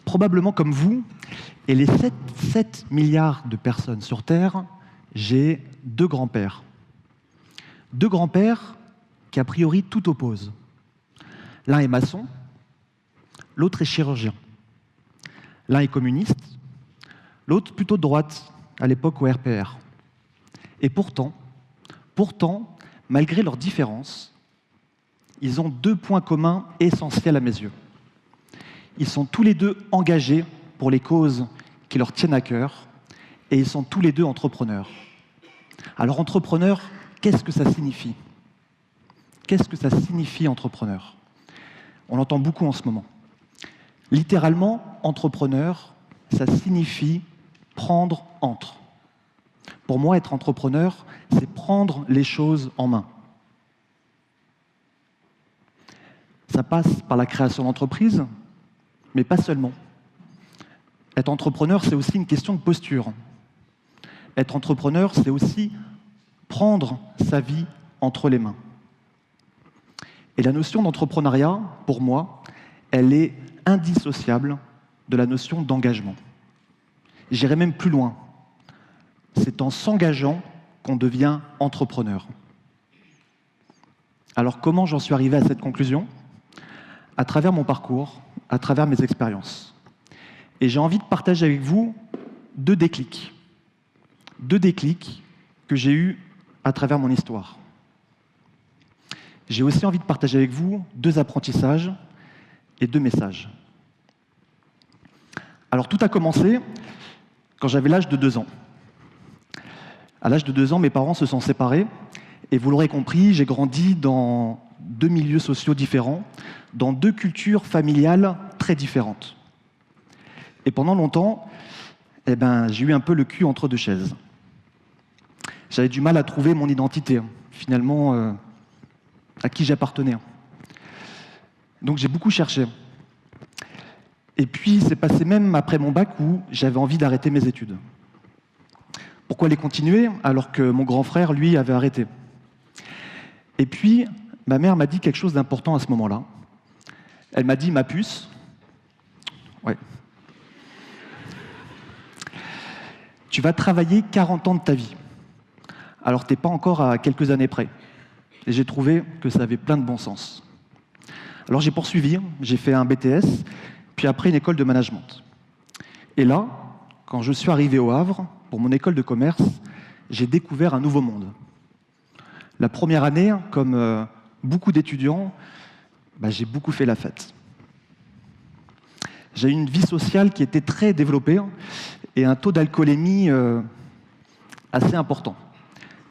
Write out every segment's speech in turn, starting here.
Probablement, comme vous, et les 7 milliards de personnes sur Terre, j'ai deux grands-pères. Deux grands-pères qui, a priori, tout opposent. L'un est maçon, l'autre est chirurgien. L'un est communiste, l'autre plutôt de droite, à l'époque au RPR. Et pourtant, malgré leurs différences, ils ont deux points communs essentiels à mes yeux. Ils sont tous les deux engagés pour les causes qui leur tiennent à cœur, et ils sont tous les deux entrepreneurs. Alors, entrepreneur, qu'est-ce que ça signifie ? Qu'est-ce que ça signifie, entrepreneur ? On l'entend beaucoup en ce moment. Littéralement, entrepreneur, ça signifie prendre entre. Pour moi, être entrepreneur, c'est prendre les choses en main. Ça passe par la création d'entreprise, mais pas seulement. Être entrepreneur, c'est aussi une question de posture. Être entrepreneur, c'est aussi prendre sa vie entre les mains. Et la notion d'entrepreneuriat, pour moi, elle est indissociable de la notion d'engagement. J'irai même plus loin. C'est en s'engageant qu'on devient entrepreneur. Alors comment j'en suis arrivé à cette conclusion ? À travers mon parcours, à travers mes expériences. Et j'ai envie de partager avec vous deux déclics. Deux déclics que j'ai eus à travers mon histoire. J'ai aussi envie de partager avec vous deux apprentissages et deux messages. Alors tout a commencé quand j'avais l'âge de 2 ans. À l'âge de 2 ans, mes parents se sont séparés et vous l'aurez compris, j'ai grandi dans deux milieux sociaux différents, dans deux cultures familiales très différentes. Et pendant longtemps, j'ai eu un peu le cul entre deux chaises. J'avais du mal à trouver mon identité, finalement, à qui j'appartenais. Donc j'ai beaucoup cherché. Et puis c'est passé même après mon bac où j'avais envie d'arrêter mes études. Pourquoi les continuer alors que mon grand frère, lui, avait arrêté ? Et puis, ma mère m'a dit quelque chose d'important à ce moment-là. Elle m'a dit, ma puce, ouais, tu vas travailler 40 ans de ta vie. Alors t'es pas encore à quelques années près. Et j'ai trouvé que ça avait plein de bon sens. Alors j'ai poursuivi, j'ai fait un BTS, puis après une école de management. Et là, quand je suis arrivé au Havre, pour mon école de commerce, j'ai découvert un nouveau monde. La première année, comme beaucoup d'étudiants, j'ai beaucoup fait la fête. J'ai eu une vie sociale qui était très développée et un taux d'alcoolémie assez important.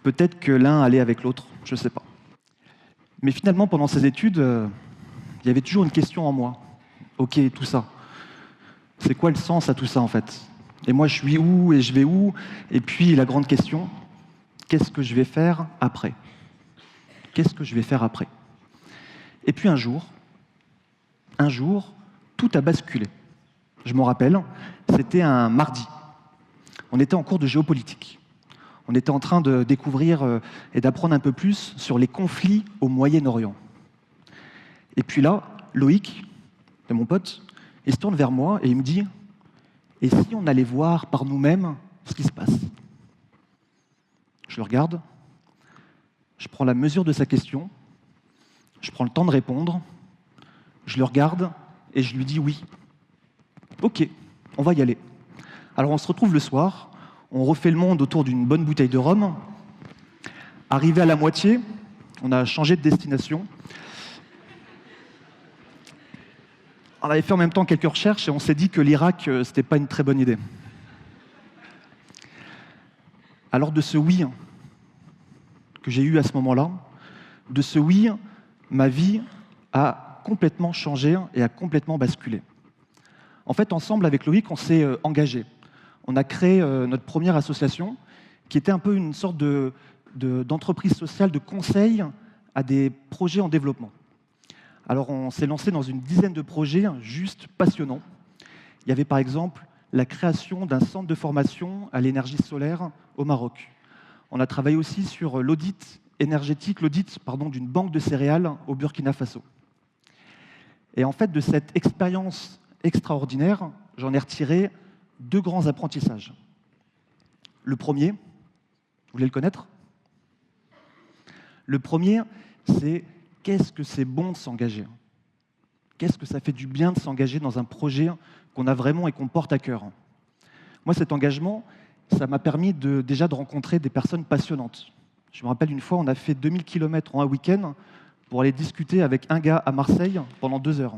Peut-être que l'un allait avec l'autre, je ne sais pas. Mais finalement, pendant ces études, il y avait toujours une question en moi. Ok, tout ça. C'est quoi le sens à tout ça, en fait ? Et moi, je suis où et je vais où ? Et puis, la grande question, qu'est-ce que je vais faire après ? Qu'est-ce que je vais faire après ? Et puis un jour, tout a basculé. Je m'en rappelle, c'était un mardi. On était en cours de géopolitique. On était en train de découvrir et d'apprendre un peu plus sur les conflits au Moyen-Orient. Et puis là, Loïc, mon pote, il se tourne vers moi et il me dit « Et si on allait voir par nous-mêmes ce qui se passe ?» Je le regarde, je prends la mesure de sa question, je prends le temps de répondre, je le regarde et je lui dis « Oui, ok, on va y aller. » Alors on se retrouve le soir, on refait le monde autour d'une bonne bouteille de rhum. Arrivé à la moitié, on a changé de destination. On avait fait en même temps quelques recherches et on s'est dit que l'Irak, c'était pas une très bonne idée. Alors de ce oui que j'ai eu à ce moment-là, de ce oui, ma vie a complètement changé et a complètement basculé. En fait, ensemble avec Loïc, on s'est engagé. On a créé notre première association qui était un peu une sorte d'entreprise sociale de conseil à des projets en développement. Alors on s'est lancé dans une dizaine de projets juste passionnants. Il y avait par exemple la création d'un centre de formation à l'énergie solaire au Maroc. On a travaillé aussi sur l'audit énergétique, d'une banque de céréales au Burkina Faso. Et en fait, de cette expérience extraordinaire, j'en ai retiré 2 grands apprentissages. Le premier, vous voulez le connaître? Le premier, c'est qu'est-ce que c'est bon de s'engager? Qu'est-ce que ça fait du bien de s'engager dans un projet qu'on a vraiment et qu'on porte à cœur? Moi, cet engagement, ça m'a permis déjà de rencontrer des personnes passionnantes. Je me rappelle une fois, on a fait 2000 km en un week-end pour aller discuter avec un gars à Marseille pendant 2 heures.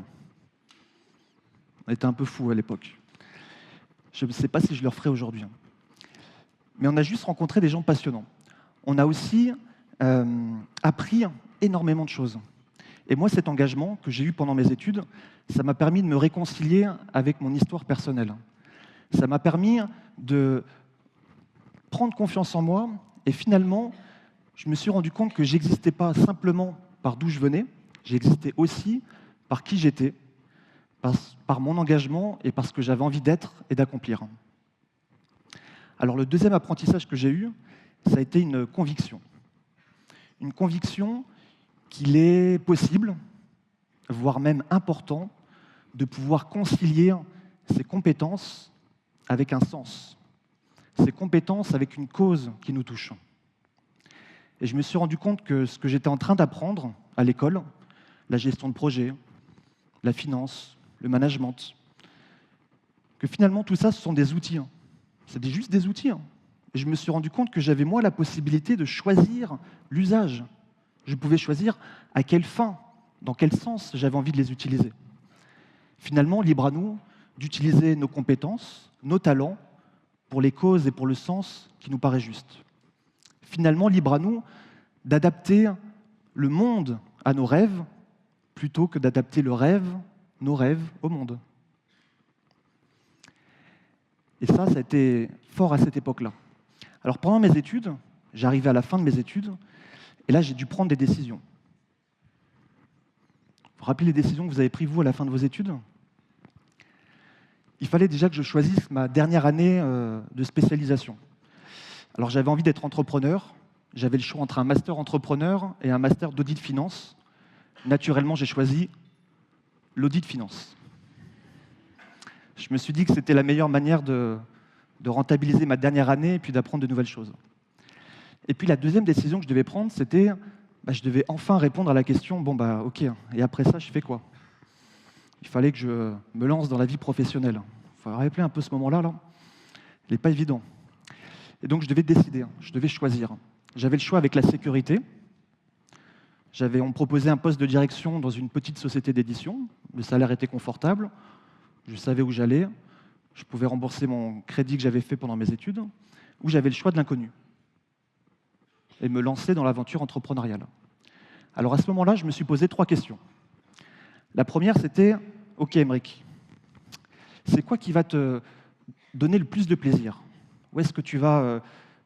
On était un peu fous à l'époque. Je ne sais pas si je le referai aujourd'hui. Mais on a juste rencontré des gens passionnants. On a aussi appris énormément de choses. Et moi, cet engagement que j'ai eu pendant mes études, ça m'a permis de me réconcilier avec mon histoire personnelle. Ça m'a permis de prendre confiance en moi et finalement, je me suis rendu compte que j'existais pas simplement par d'où je venais, j'existais aussi par qui j'étais, par mon engagement et par ce que j'avais envie d'être et d'accomplir. Alors le deuxième apprentissage que j'ai eu, ça a été une conviction. Une conviction qu'il est possible, voire même important, de pouvoir concilier ses compétences avec un sens, ses compétences avec une cause qui nous touche. Et je me suis rendu compte que ce que j'étais en train d'apprendre à l'école, la gestion de projet, la finance, le management, que finalement tout ça, ce sont des outils. C'est juste des outils. Et je me suis rendu compte que j'avais moi la possibilité de choisir l'usage. Je pouvais choisir à quelle fin, dans quel sens j'avais envie de les utiliser. Finalement, libre à nous d'utiliser nos compétences, nos talents, pour les causes et pour le sens qui nous paraît juste. Finalement, libre à nous d'adapter le monde à nos rêves, plutôt que d'adapter nos rêves au monde. Et ça a été fort à cette époque-là. Alors pendant mes études, j'arrivais à la fin de mes études, et là j'ai dû prendre des décisions. Vous vous rappelez les décisions que vous avez prises vous à la fin de vos études? Il fallait déjà que je choisisse ma dernière année de spécialisation. Alors j'avais envie d'être entrepreneur, j'avais le choix entre un master entrepreneur et un master d'audit finance. Naturellement, j'ai choisi l'audit finance. Je me suis dit que c'était la meilleure manière de rentabiliser ma dernière année et puis d'apprendre de nouvelles choses. Et puis la deuxième décision que je devais prendre, c'était je devais enfin répondre à la question, ok, et après ça, je fais quoi? Il fallait que je me lance dans la vie professionnelle. Il faut rappeler un peu ce moment-là, il n'est pas évident. Et donc je devais décider, je devais choisir. J'avais le choix avec la sécurité. On me proposait un poste de direction dans une petite société d'édition. Le salaire était confortable. Je savais où j'allais. Je pouvais rembourser mon crédit que j'avais fait pendant mes études. Ou j'avais le choix de l'inconnu. Et me lancer dans l'aventure entrepreneuriale. Alors à ce moment-là, je me suis posé 3 questions. La première, c'était « Ok, Aymeric, c'est quoi qui va te donner le plus de plaisir? Où est-ce que tu vas,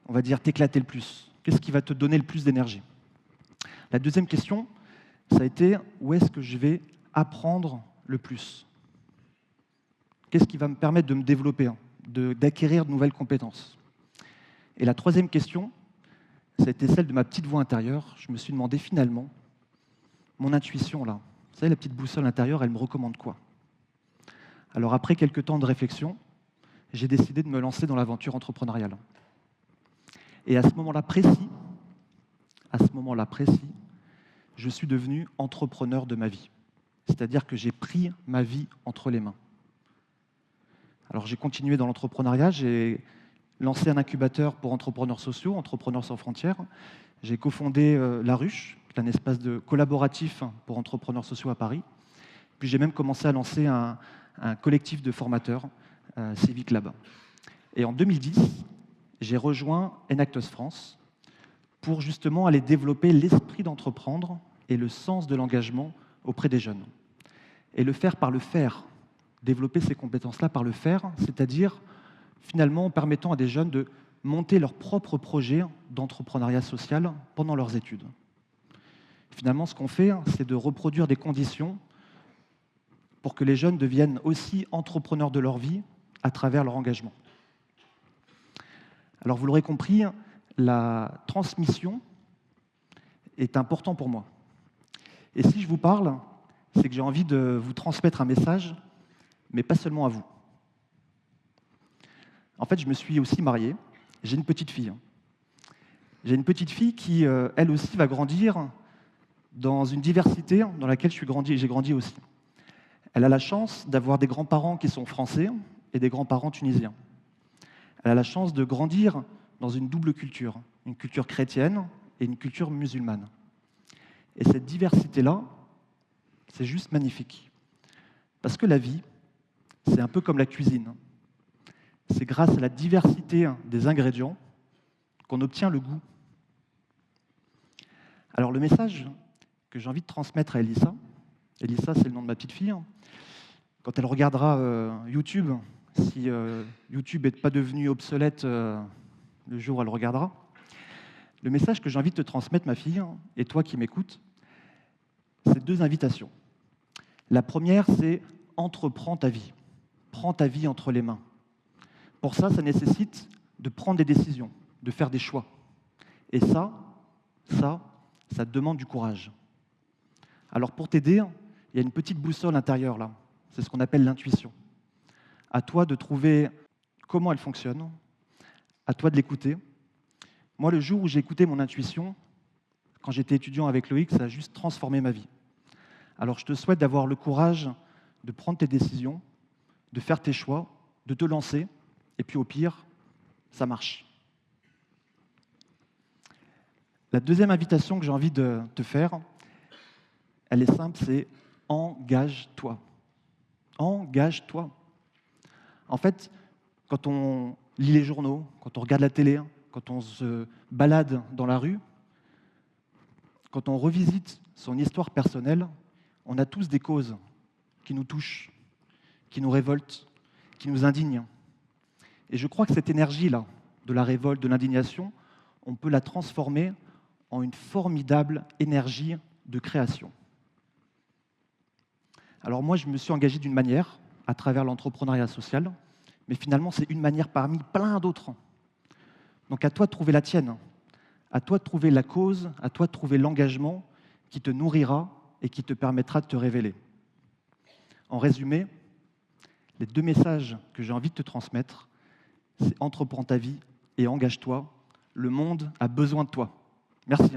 on va dire, t'éclater le plus? Qu'est-ce qui va te donner le plus d'énergie ?» La deuxième question, ça a été « Où est-ce que je vais apprendre le plus? Qu'est-ce qui va me permettre de me développer, d'acquérir de nouvelles compétences ?» Et la troisième question, ça a été celle de ma petite voix intérieure. Je me suis demandé finalement, mon intuition là, vous savez, la petite boussole intérieure, elle me recommande quoi? Alors après quelques temps de réflexion, j'ai décidé de me lancer dans l'aventure entrepreneuriale. Et à ce moment-là précis, je suis devenu entrepreneur de ma vie. C'est-à-dire que j'ai pris ma vie entre les mains. Alors j'ai continué dans l'entrepreneuriat, j'ai lancé un incubateur pour entrepreneurs sociaux, Entrepreneurs sans frontières. J'ai cofondé La Ruche, un espace collaboratif pour entrepreneurs sociaux à Paris. Puis j'ai même commencé à lancer un collectif de formateurs, Civic Lab. Et en 2010, j'ai rejoint Enactus France pour justement aller développer l'esprit d'entreprendre et le sens de l'engagement auprès des jeunes. Et le faire par le faire, développer ces compétences-là par le faire, c'est-à-dire finalement en permettant à des jeunes de monter leur propre projet d'entrepreneuriat social pendant leurs études. Finalement, ce qu'on fait, c'est de reproduire des conditions pour que les jeunes deviennent aussi entrepreneurs de leur vie à travers leur engagement. Alors, vous l'aurez compris, la transmission est importante pour moi. Et si je vous parle, c'est que j'ai envie de vous transmettre un message mais pas seulement à vous. En fait, je me suis aussi marié. J'ai une petite fille. J'ai une petite fille qui, elle aussi, va grandir dans une diversité dans laquelle j'ai grandi aussi. Elle a la chance d'avoir des grands-parents qui sont français et des grands-parents tunisiens. Elle a la chance de grandir dans une double culture, une culture chrétienne et une culture musulmane. Et cette diversité-là, c'est juste magnifique. Parce que la vie, c'est un peu comme la cuisine. C'est grâce à la diversité des ingrédients qu'on obtient le goût. Alors le message que j'ai envie de transmettre à Elissa, c'est le nom de ma petite fille, quand elle regardera YouTube, si YouTube n'est pas devenu obsolète le jour où elle regardera, le message que j'ai envie de te transmettre, ma fille, et toi qui m'écoutes, c'est 2 invitations. La première, c'est entreprends ta vie. Prends ta vie entre les mains. Pour ça, ça nécessite de prendre des décisions, de faire des choix. Et ça demande du courage. Alors pour t'aider, il y a une petite boussole intérieure là. C'est ce qu'on appelle l'intuition. À toi de trouver comment elle fonctionne, à toi de l'écouter. Moi, le jour où j'ai écouté mon intuition, quand j'étais étudiant avec Loïc, ça a juste transformé ma vie. Alors je te souhaite d'avoir le courage de prendre tes décisions, de faire tes choix, de te lancer, et puis au pire, ça marche. La deuxième invitation que j'ai envie de te faire, elle est simple, c'est engage-toi. Engage-toi. En fait, quand on lit les journaux, quand on regarde la télé, quand on se balade dans la rue, quand on revisite son histoire personnelle, on a tous des causes qui nous touchent, qui nous révoltent, qui nous indignent. Et je crois que cette énergie-là, de la révolte, de l'indignation, on peut la transformer en une formidable énergie de création. Alors moi, je me suis engagé d'une manière, à travers l'entrepreneuriat social, mais finalement, c'est une manière parmi plein d'autres. Donc à toi de trouver la tienne, à toi de trouver la cause, à toi de trouver l'engagement qui te nourrira et qui te permettra de te révéler. En résumé, les 2 messages que j'ai envie de te transmettre, c'est entreprends ta vie et engage-toi. Le monde a besoin de toi. Merci.